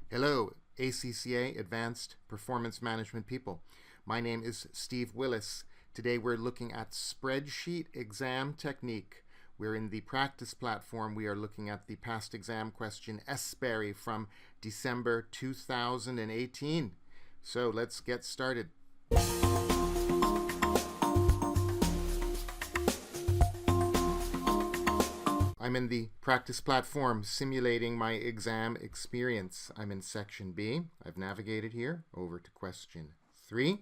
Hello, ACCA Advanced Performance Management people. My name is Steve Willis. Today we're looking at Spreadsheet exam technique. We're in the practice platform. We are looking at the past exam question Sberry from December 2018. So let's get started. I'm in the practice platform simulating my exam experience. I'm in section B. I've navigated here over to question 3.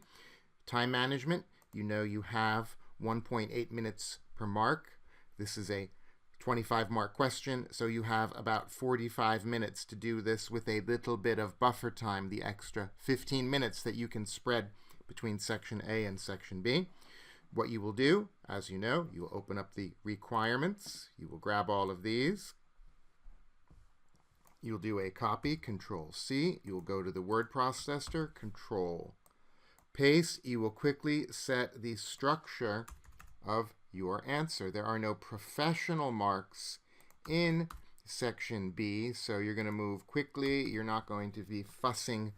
Time management. You know you have 1.8 minutes per mark. This is a 25 mark question, so you have about 45 minutes to do this with a little bit of buffer time, the extra 15 minutes that you can spread between section A and section B. What you will do, as you know, you will open up the requirements. You will grab all of these. You'll do a copy, Control C. You will go to the word processor, Control Paste. You will quickly set the structure of your answer. There are no professional marks in section B, so you're going to move quickly. You're not going to be fussing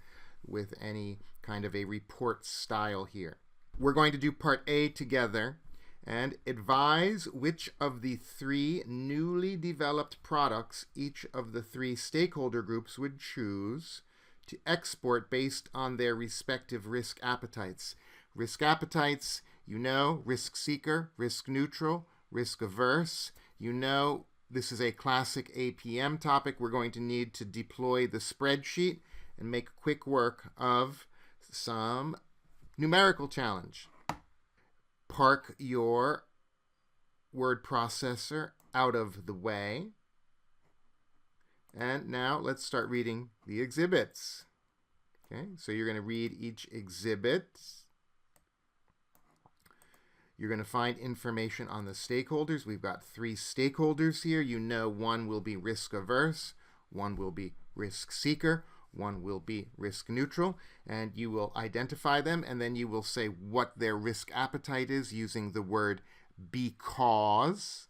with any kind of a report style here. We're going to do part A together and advise which of the 3 newly developed products each of the 3 stakeholder groups would choose to export based on their respective risk appetites. Risk appetites, you know, risk seeker, risk neutral, risk averse. You know, this is a classic APM topic. We're going to need to deploy the spreadsheet and make quick work of some numerical challenge. Park your word processor out of the way. And now let's start reading the exhibits. Okay, so you're going to read each exhibit. You're going to find information on the stakeholders. We've got 3 stakeholders here. You know, one will be risk averse, one will be risk seeker, one will be risk neutral, and you will identify them, and then you will say what their risk appetite is using the word because.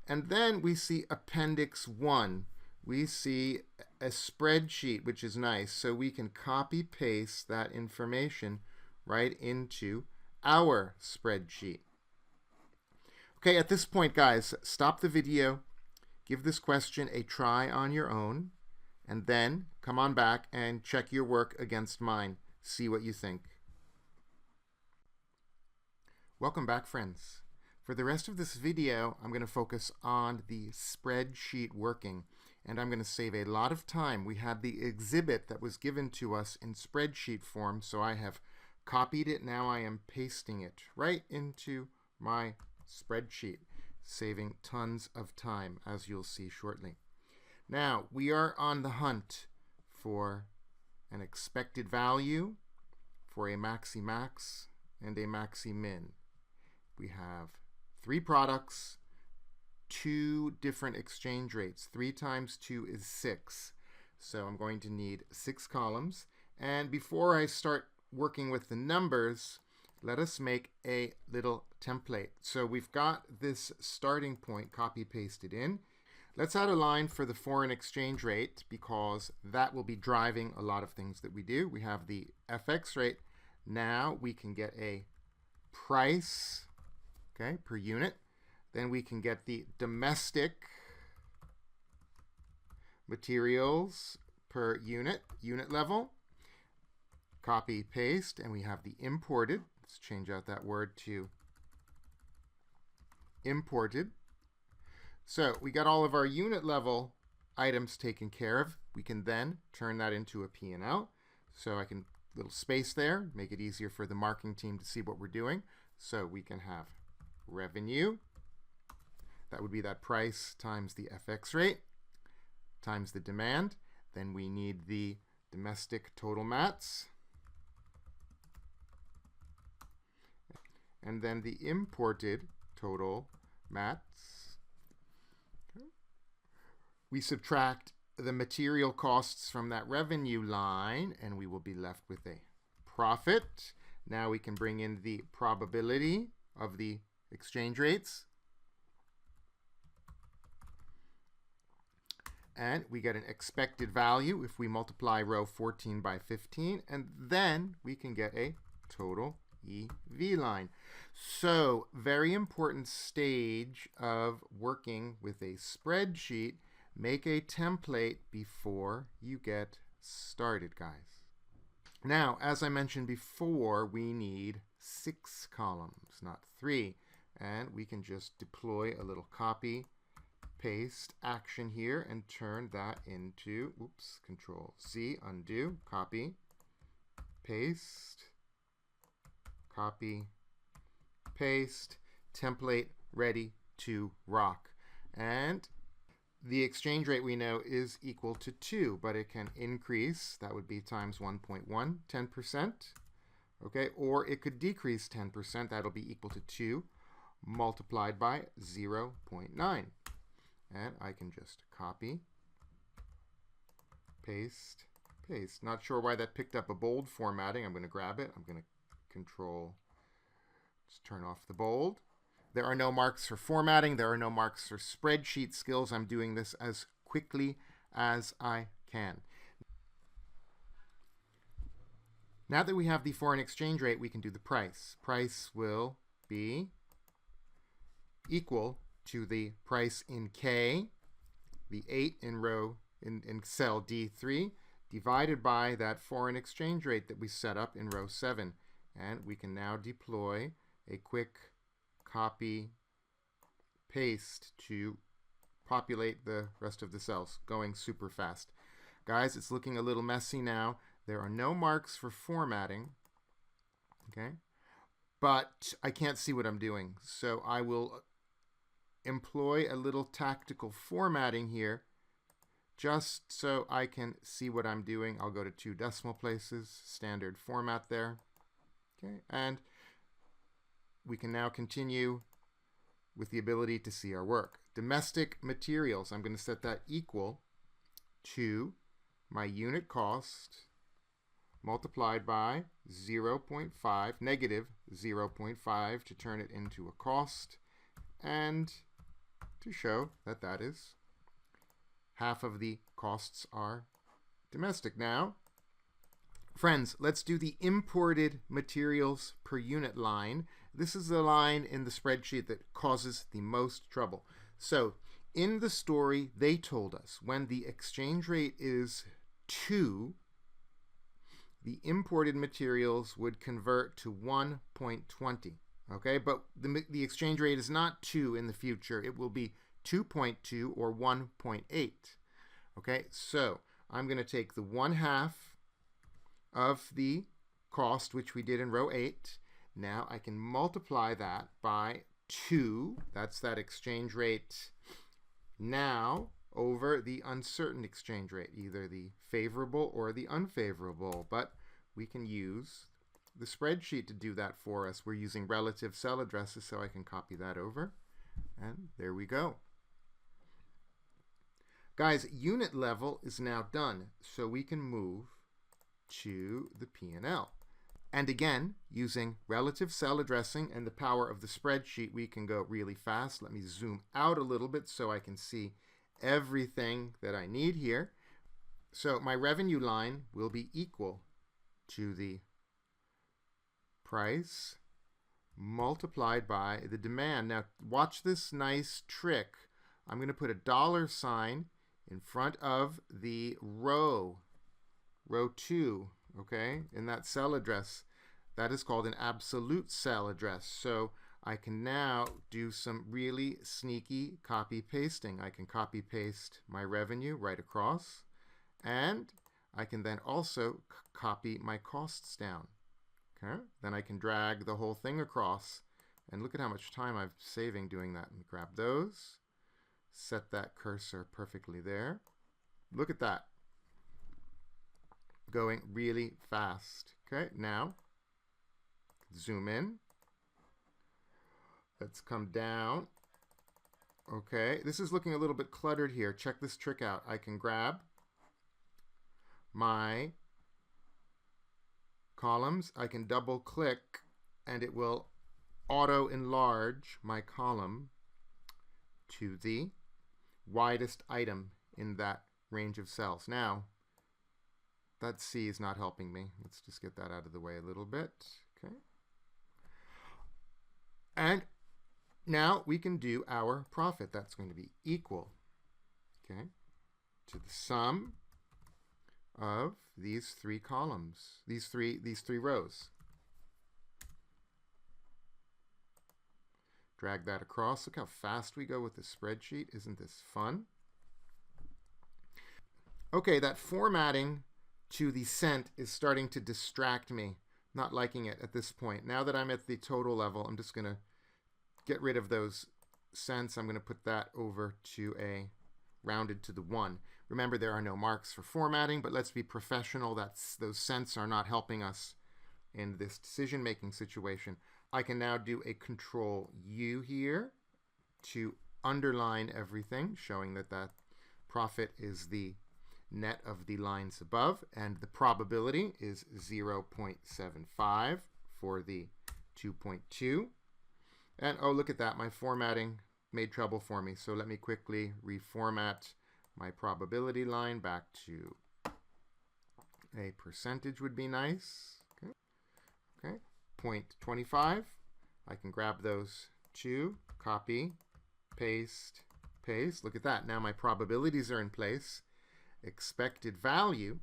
And then we see Appendix 1. We see a spreadsheet, which is nice, so we can copy paste that information right into our spreadsheet. Okay, at this point, guys, stop the video, give this question a try on your own, and then come on back and check your work against mine. See what you think. Welcome back, friends. For the rest of this video, I'm going to focus on the spreadsheet working, and I'm going to save a lot of time. We had the exhibit that was given to us in spreadsheet form, so I have copied it. Now I am pasting it right into my spreadsheet, saving tons of time, as you'll see shortly. Now, we are on the hunt for an expected value for a MaxiMax and a MaxiMin. We have 3 products, 2 different exchange rates. 3 times 2 is 6. So I'm going to need 6 columns. And before I start working with the numbers, let us make a little template. So we've got this starting point copy pasted in. Let's add a line for the foreign exchange rate because that will be driving a lot of things that we do. We have the FX rate. Now we can get a price, okay, per unit. Then we can get the domestic materials per unit level. Copy, paste, and we have the imported. Let's change out that word to imported. So we got all of our unit level items taken care of. We can then turn that into a P&L. So I can little space there, make it easier for the marking team to see what we're doing. So we can have revenue. That would be that price times the FX rate times the demand. Then we need the domestic total mats. And then the imported total mats. We subtract the material costs from that revenue line, and we will be left with a profit. Now we can bring in the probability of the exchange rates. And we get an expected value if we multiply row 14 by 15, and then we can get a total EV line. So, very important stage of working with a spreadsheet. Make a template before you get started, guys. Now, as I mentioned before, we need 6 columns, not 3. And we can just deploy a little copy paste action here and turn that into, Control Z, undo, copy, paste, copy, paste, template ready to rock. And the exchange rate we know is equal to 2, but it can increase. That would be times 1.1, 10%. Okay, or it could decrease 10%. That'll be equal to 2 multiplied by 0.9. And I can just copy, paste, paste. Not sure why that picked up a bold formatting. I'm going to grab it. I'm going to just turn off the bold. There are no marks for formatting. There are no marks for spreadsheet skills. I'm doing this as quickly as I can. Now that we have the foreign exchange rate, we can do the price. Price will be equal to the price in K, the 8 in cell D3, divided by that foreign exchange rate that we set up in row 7. And we can now deploy a quick copy paste to populate the rest of the cells, going super fast. Guys, it's looking a little messy now. There are no marks for formatting, okay? But I can't see what I'm doing, so I will employ a little tactical formatting here just so I can see what I'm doing. I'll go to 2 decimal places, standard format there. Okay, and we can now continue with the ability to see our work. Domestic materials, I'm going to set that equal to my unit cost multiplied by 0.5, negative 0.5 to turn it into a cost, and to show that that is half of the costs are domestic. Now, friends, let's do the imported materials per unit line. This is the line in the spreadsheet that causes the most trouble. So in the story, they told us when the exchange rate is 2, the imported materials would convert to 1.20. Okay, but the exchange rate is not 2 in the future. It will be 2.2 or 1.8. Okay, so I'm going to take the 1/2 of the cost, which we did in row 8. Now I can multiply that by 2. That's that exchange rate now over the uncertain exchange rate, either the favorable or the unfavorable. But we can use the spreadsheet to do that for us. We're using relative cell addresses, so I can copy that over. And there we go. Guys, unit level is now done, so we can move to the P&L. And again, using relative cell addressing and the power of the spreadsheet, we can go really fast. Let me zoom out a little bit so I can see everything that I need here. So my revenue line will be equal to the price multiplied by the demand. Now watch this nice trick. I'm going to put a $sign in front of the row 2, okay, in that cell address. That is called an absolute cell address. So I can now do some really sneaky copy pasting. I can copy paste my revenue right across, and I can then also copy my costs down. Okay, then I can drag the whole thing across, and look at how much time I'm saving doing that. And grab those, set that cursor perfectly there. Look at that, going really fast. Okay, now zoom in. Let's come down. Okay, this is looking a little bit cluttered here. Check this trick out. I can grab my columns, I can double click, and it will auto enlarge my column to the widest item in that range of cells. Now, that C is not helping me. Let's just get that out of the way a little bit. Okay. And now we can do our profit. That's going to be equal, okay, to the sum of these three columns, these three rows. Drag that across. Look how fast we go with the spreadsheet. Isn't this fun? Okay, that formatting to the cent is starting to distract me. Not liking it at this point. Now that I'm at the total level, I'm just going to get rid of those cents. I'm going to put that over to a rounded to the 1. Remember, there are no marks for formatting, but let's be professional. Those cents are not helping us in this decision-making situation. I can now do a Control U here to underline everything, showing that that profit is the net of the lines above, and the probability is 0.75 for the 2.2. And oh, look at that, my formatting made trouble for me. So let me quickly reformat my probability line back to a percentage would be nice. Okay, okay. 0.25. I can grab those two, copy, paste, paste. Look at that. Now my probabilities are in place. Expected value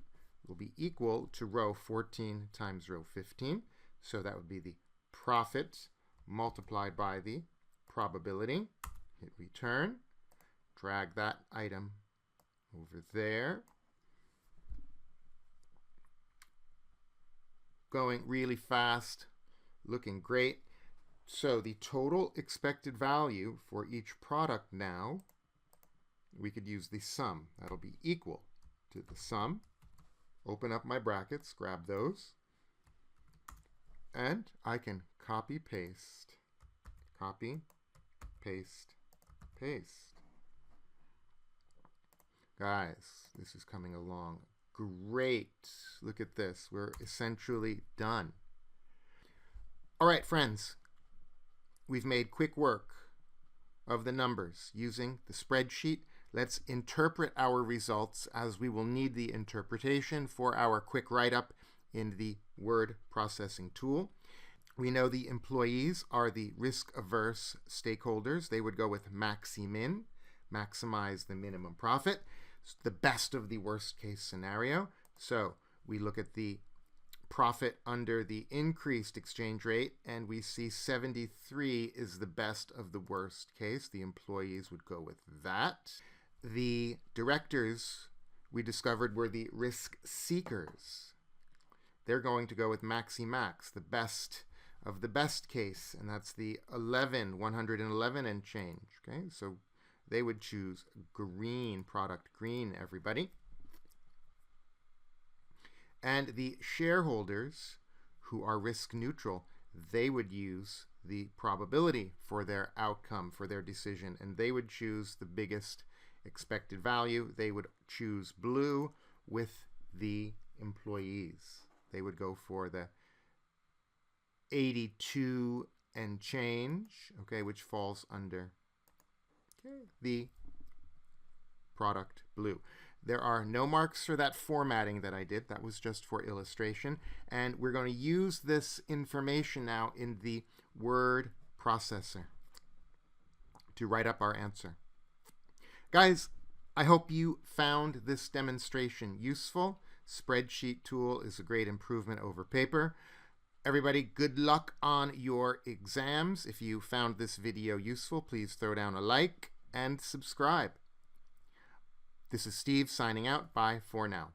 will be equal to row 14 times row 15. So that would be the profit multiplied by the probability. Hit return. Drag that item over there. Going really fast, looking great. So the total expected value for each product now, we could use the sum. That'll be equal to the sum. Open up my brackets, grab those, and I can copy, paste, paste. Guys, this is coming along great. Look at this. We're essentially done. All right, friends. We've made quick work of the numbers using the spreadsheet. Let's interpret our results, as we will need the interpretation for our quick write-up in the word processing tool. We know the employees are the risk-averse stakeholders. They would go with MaxiMin, maximize the minimum profit. It's the best of the worst-case scenario. So we look at the profit under the increased exchange rate, and we see 73 is the best of the worst case. The employees would go with that. The directors, we discovered, were the risk seekers. They're going to go with MaxiMax, the best of the best case, and that's the 111 and change. Okay, so they would choose green, product green, everybody. And the shareholders, who are risk neutral, they would use the probability for their outcome, for their decision, and they would choose the biggest expected value. They would choose blue with the employees. They would go for the 82 and change, okay, which falls under the product blue. There are no marks for that formatting that I did. That was just for illustration. And we're going to use this information now in the word processor to write up our answer. Guys, I hope you found this demonstration useful. Spreadsheet tool is a great improvement over paper. Everybody, good luck on your exams. If you found this video useful, please throw down a like and subscribe. This is Steve signing out. Bye for now.